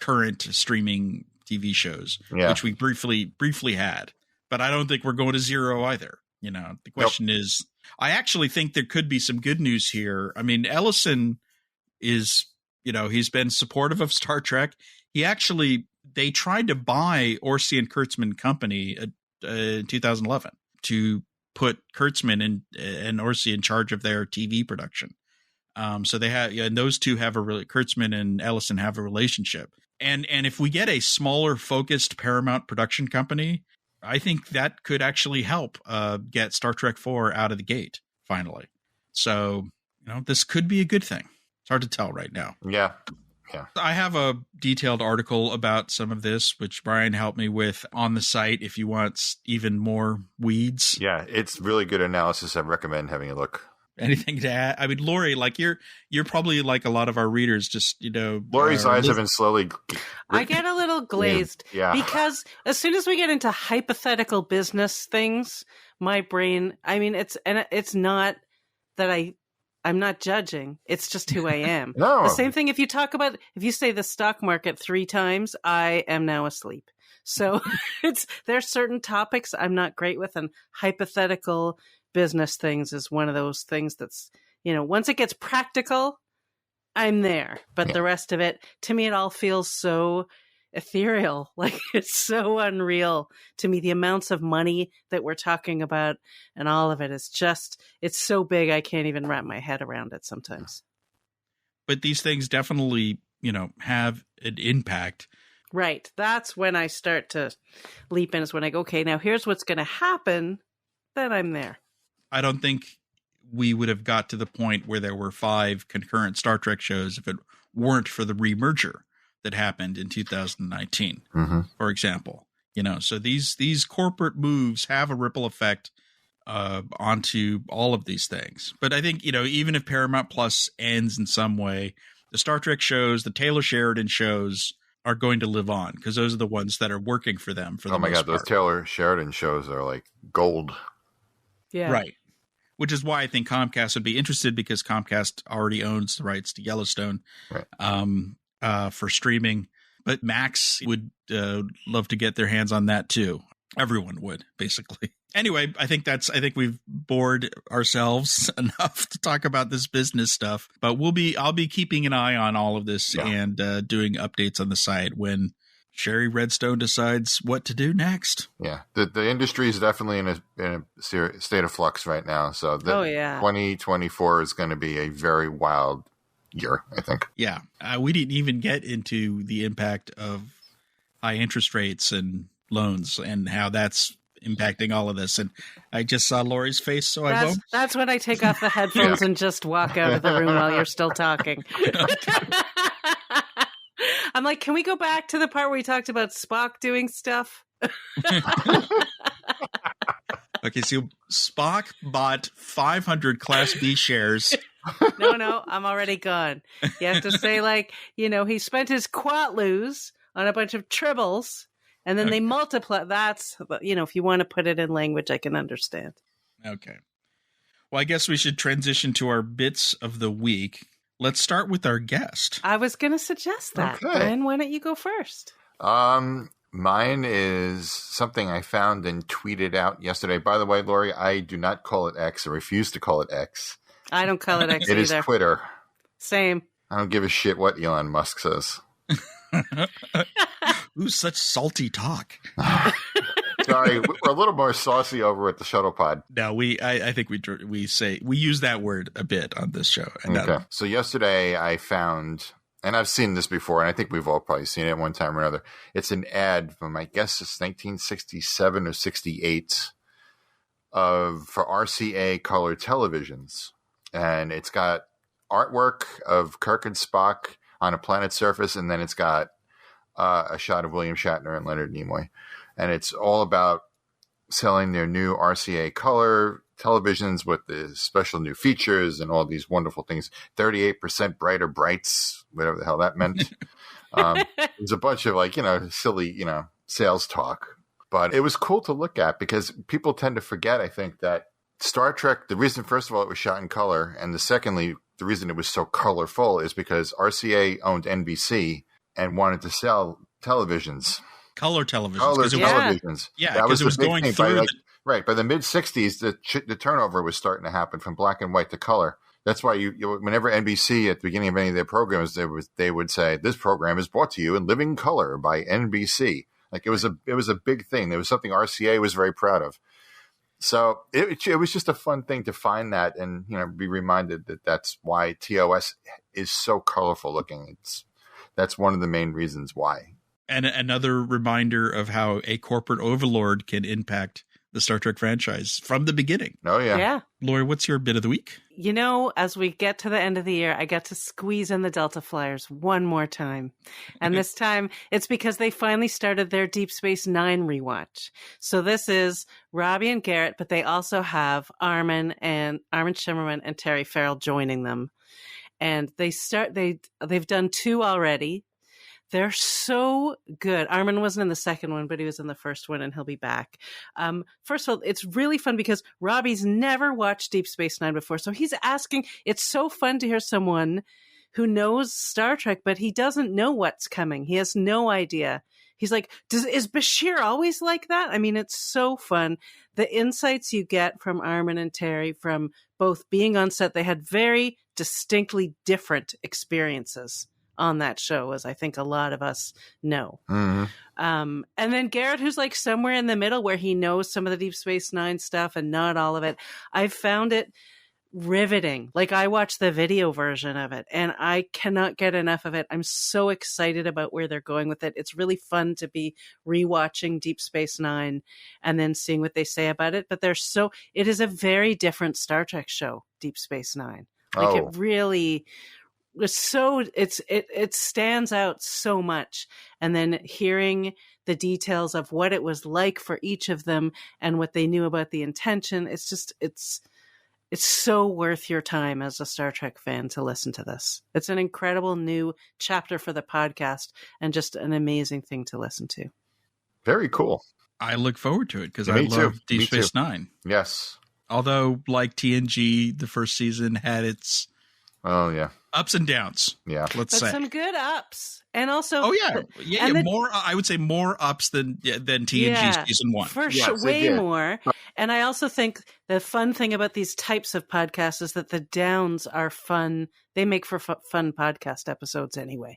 current streaming TV shows, which we briefly had, but I don't think we're going to 0 either. The question is, I actually think there could be some good news here. I mean, Ellison is, he's been supportive of Star Trek. They tried to buy Orci and Kurtzman Company in 2011 to put Kurtzman and Orci in charge of their TV production. So they have, and those two have Kurtzman and Ellison have a relationship. And if we get a smaller focused Paramount production company, I think that could actually help get Star Trek 4 out of the gate finally. So, this could be a good thing. It's hard to tell right now. Yeah. I have a detailed article about some of this, which Brian helped me with on the site if you want even more weeds. Yeah, it's really good analysis. I recommend having a look. Anything to add? I mean, Lori, like you're probably like a lot of our readers, just Lori's eyes have been slowly. I get a little glazed, because as soon as we get into hypothetical business things, my brain. I mean, it's not that I'm not judging. It's just who I am. No. The same thing if you say the stock market 3 times, I am now asleep. So there's certain topics I'm not great with, and hypothetical business things is one of those things that's, once it gets practical, I'm there. But the rest of it, to me, it all feels so ethereal. Like, it's so unreal to me. The amounts of money that we're talking about and all of it is just, it's so big I can't even wrap my head around it sometimes. But these things definitely, have an impact. Right. That's when I start to leap in, is when I go, okay, now here's what's going to happen. Then I'm there. I don't think we would have got to the point where there were 5 concurrent Star Trek shows if it weren't for the remerger that happened in 2019, for example. So these corporate moves have a ripple effect onto all of these things. But I think, even if Paramount Plus ends in some way, the Star Trek shows, the Taylor Sheridan shows are going to live on because those are the ones that are working for them. For the most part. Those Taylor Sheridan shows are like gold. Yeah. Right. Which is why I think Comcast would be interested, because Comcast already owns the rights to Yellowstone for streaming. But Max would love to get their hands on that too. Everyone would, basically. Anyway, I think we've bored ourselves enough to talk about this business stuff. But I'll be keeping an eye on all of this and doing updates on the site when Shari Redstone decides what to do next. Yeah, the industry is definitely in a state of flux right now. So 2024 is going to be a very wild year, I think. Yeah. We didn't even get into the impact of high interest rates and loans and how that's impacting all of this. And I just saw Lori's face, so I won't. That's when I take off the headphones and just walk out of the room while you're still talking. I'm like, can we go back to the part where we talked about Spock doing stuff? Okay, so Spock bought 500 Class B shares. No, I'm already gone. You have to say, like, he spent his quatloos on a bunch of tribbles, and then they multiply. That's, if you want to put it in language I can understand. Okay. Well, I guess we should transition to our bits of the week. Let's start with our guest. I was going to suggest that. Okay. Brian, why don't you go first? Mine is something I found and tweeted out yesterday. By the way, Lori, I do not call it X. I refuse to call it X. I don't call it X It either. is Twitter. Same. I don't give a shit what Elon Musk says. Ooh, such salty talk. Sorry, we're a little more saucy over at the Shuttle Pod. No, I think we use that word a bit on this show. And Okay. So yesterday I found, and I've seen this before, and I think we've all probably seen it one time or another. It's an ad from, I guess it's 1967 or 68 for RCA color televisions. And it's got artwork of Kirk and Spock on a planet's surface, and then it's got a shot of William Shatner and Leonard Nimoy. And it's all about selling their new RCA color televisions with the special new features and all these wonderful things. 38% brighter brights, whatever the hell that meant. There's a bunch of silly, sales talk. But it was cool to look at because people tend to forget, I think, that Star Trek, the reason, first of all, it was shot in color. And secondly, the reason it was so colorful is because RCA owned NBC and wanted to sell televisions. Color televisions. Color televisions. Yeah, that was it was the big going thing. through. By the mid '60s, the turnover was starting to happen from black and white to color. That's why whenever NBC at the beginning of any of their programs, they would say this program is brought to you in living color by NBC. Like it was a big thing. There was something RCA was very proud of. So it was just a fun thing to find that and be reminded that that's why TOS is so colorful looking. That's one of the main reasons why. And another reminder of how a corporate overlord can impact the Star Trek franchise from the beginning. Oh, yeah. Yeah. Lori, what's your bit of the week? As we get to the end of the year, I get to squeeze in the Delta Flyers one more time. And this time, it's because they finally started their Deep Space Nine rewatch. So this is Robbie and Garrett, but they also have Armin Shimerman and Terry Farrell joining them. And they've done 2 already. They're so good. Armin wasn't in the second one, but he was in the first one, and he'll be back. First of all, it's really fun because Robbie's never watched Deep Space Nine before. So he's asking, it's so fun to hear someone who knows Star Trek, but he doesn't know what's coming. He has no idea. He's like, is Bashir always like that? I mean, it's so fun. The insights you get from Armin and Terry from both being on set, they had very distinctly different experiences on that show, as I think a lot of us know. Mm-hmm. And then Garrett, who's like somewhere in the middle where he knows some of the Deep Space Nine stuff and not all of it. I found it riveting. Like I watched the video version of it and I cannot get enough of it. I'm so excited about where they're going with it. It's really fun to be rewatching Deep Space Nine and then seeing what they say about it. But it is a very different Star Trek show, Deep Space Nine. Like it really it stands out so much. And then hearing the details of what it was like for each of them and what they knew about the intention, it's so worth your time as a Star Trek fan to listen to this. It's an incredible new chapter for the podcast and just an amazing thing to listen to. Very cool. I look forward to it because I love Deep Space Nine. Yes. Although, like TNG, the first season had its ups and downs. Yeah. But some good ups. And also, more. I would say more ups than TNG season 1. For sure, way more. And I also think the fun thing about these types of podcasts is that the downs are fun. They make for fun podcast episodes anyway.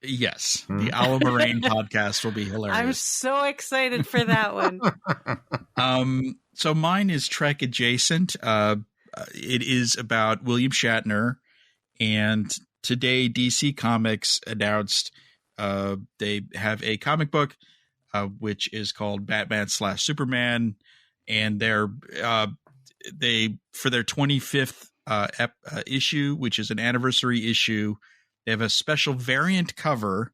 Yes, the Owl Moraine podcast will be hilarious. I'm so excited for that one. So mine is Trek adjacent. It is about William Shatner and today DC Comics announced they have a comic book which is called Batman/Superman, and they for their 25th issue, which is an anniversary issue, they have a special variant cover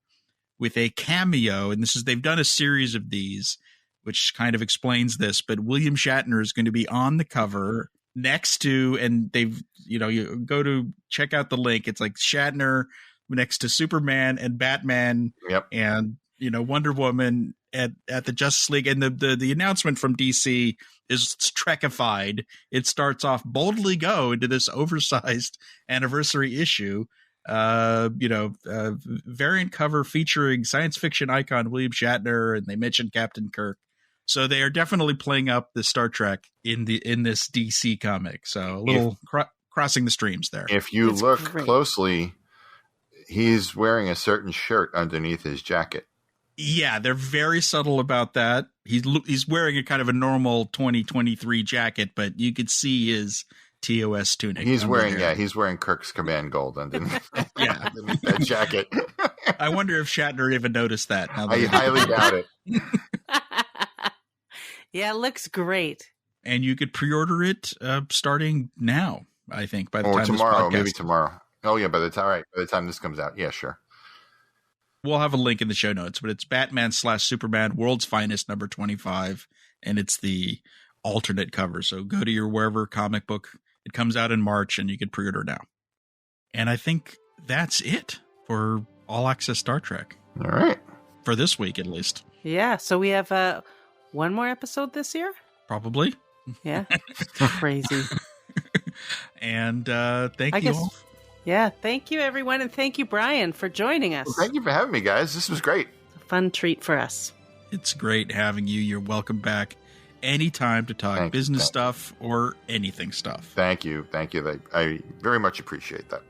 with a cameo, and they've done a series of these, which kind of explains this, but William Shatner is going to be on the cover next to, and you go to check out the link. It's like Shatner next to Superman and Batman, and Wonder Woman at the Justice League. And the announcement from DC is Trekified. It starts off boldly go into this oversized anniversary issue. Variant cover featuring science fiction icon William Shatner, and they mentioned Captain Kirk. So they are definitely playing up the Star Trek in this DC comic. So a little crossing the streams there. If you look closely, he's wearing a certain shirt underneath his jacket. Yeah, they're very subtle about that. He's wearing a kind of a normal 2023 jacket, but you could see his TOS tunic. He's wearing Kirk's command gold underneath, underneath that jacket. I wonder if Shatner even noticed that. I highly doubt it. Yeah, it looks great. And you could pre-order it starting now, I think, by the time tomorrow, this podcast. Maybe tomorrow. Oh yeah, by the time this comes out. Yeah, sure. We'll have a link in the show notes, but it's Batman/Superman, World's Finest, number 25, and it's the alternate cover. So go to your wherever comic book. It comes out in March, and you can pre-order now. And I think that's it for All Access Star Trek. All right. For this week, at least. Yeah. So we have one more episode this year? Probably. Yeah. Crazy. And thank you all. Yeah. Thank you, everyone. And thank you, Brian, for joining us. Well, thank you for having me, guys. This was great. A fun treat for us. It's great having you. You're welcome back anytime to talk business stuff or anything stuff. Thank you. I very much appreciate that.